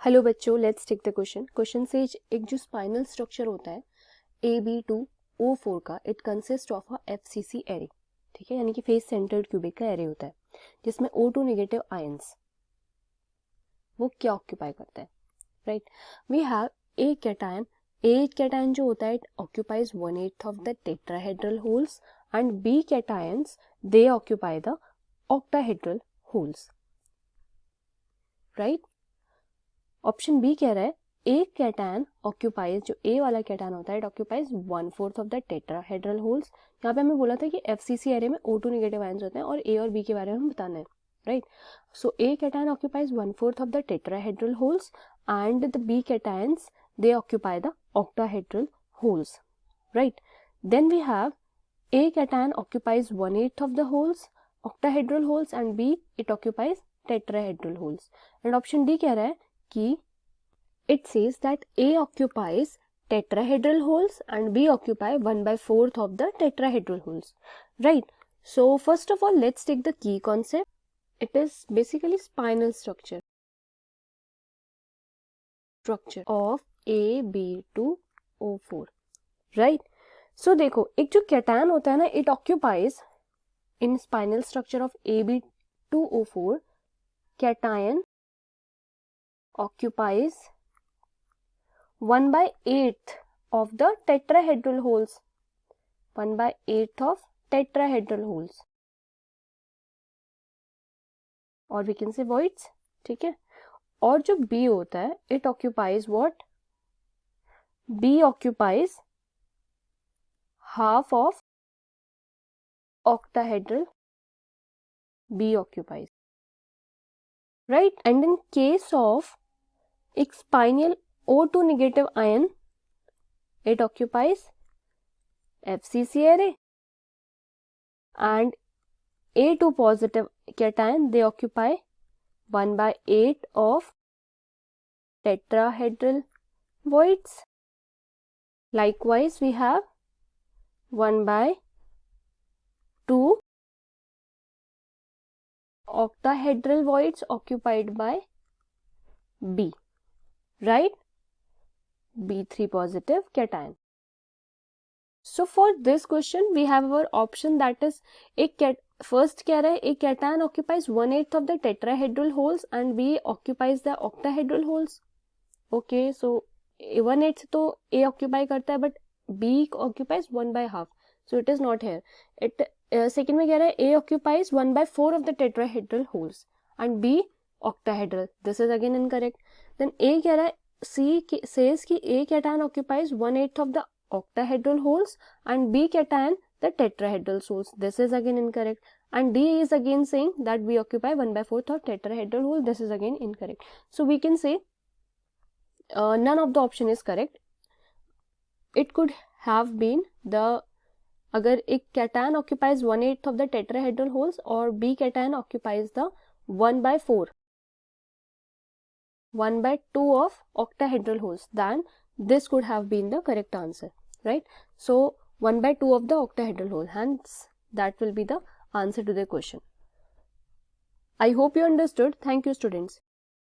Hello बच्चों, let's take the question. Question से एक जो स्पाइनल स्ट्रक्चर होता है AB2O4 का, it consist of a FCC array. ठीक है, यानी कि फेस सेंटर्ड क्यूबिक का एरे होता है जिसमें O2 नेगेटिव आयंस वो क्या ऑक्यूपाई करता है, right. We have A cation. A cation जो होता है it occupies 1/8 of the tetrahedral holes and B cations they occupy the octahedral holes, right. Option B कह रहा है ए कैटायन ऑक्यूपाइज, जो ए वाला कैटायन होता है it occupies 1/4 of the tetrahedral holes. यहाँ पे हमें बोला था कि FCC एरे में O2 नेगेटिव आयंस होते हैं और ए और बी के बारे में हम बताना है, right. So A cation occupies 1/4 of the tetrahedral holes and the B cations they occupy the octahedral holes, right. Then we have A cation occupies 1/8 of the holes, octahedral holes, and B it occupies tetrahedral holes. And option D कह रहा है कि it says that A occupies tetrahedral holes and B occupy 1/4 of the tetrahedral holes, right? So first of all, let's take the key concept. It is basically spinal structure of AB2O4, right? सो देखो, एक जो cation होता है ना, it occupies in spinel structure of AB2O4, cation occupies 1/8 of the tetrahedral holes, 1/8 of tetrahedral holes, और we can say voids, ठीक है। और जो बी होता है it occupies what, B occupies half of octahedral, B occupies, right. And in case of spinal O2 negative ion, it occupies FCC array, and A2 positive cation they occupy 1/8 of tetrahedral voids. Likewise, we have 1/2 octahedral voids occupied by B, right, B3 positive cation. So for this question we have our option, that is first कह रहा है a cation occupies 1/8 of the tetrahedral holes and B occupies the octahedral holes. Okay, so 1/8 तो A occupy करता है but B occupies 1/2, so it is not here. It second में कह रहा है A occupies 1/4 of the tetrahedral holes and B octahedral. This is again incorrect. Then A कह रहा है C says कि A cation occupies 1/8 of the octahedral holes and B cation the tetrahedral holes. This is again incorrect. And D is again saying that we occupy 1/4 of tetrahedral hole. This is again incorrect. So we can say none of the option is correct. It could have been the, अगर एक cation occupies 1/8 of the tetrahedral holes और B cation occupies the 1/2 of octahedral holes, then this could have been the correct answer, right. So 1/2 of the octahedral hole, hence that will be the answer to the question. I hope you understood. Thank you, students.